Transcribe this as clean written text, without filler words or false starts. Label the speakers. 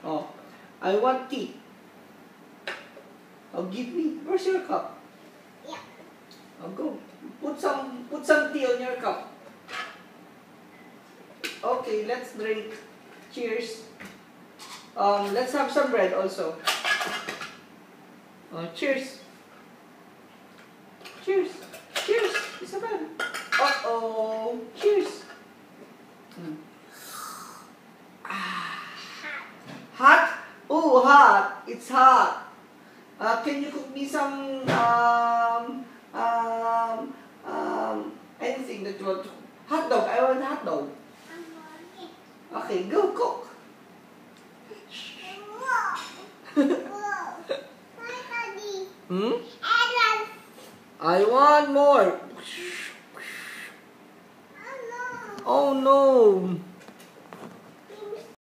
Speaker 1: Oh, I want tea. Oh, give me. Where's your cup?
Speaker 2: Yeah.
Speaker 1: Oh, go. Put some tea on your cup. Okay, let's drink. Cheers. Let's have some bread also. Cheers. Cheers. Cheers, Isabel. Uh-oh. Cheers. Hot? Oh, hot. It's hot. Can you cook me some anything that you want to cook? Hot dog. I want hot dog. Okay, go cook. Hmm? I want more. Oh no.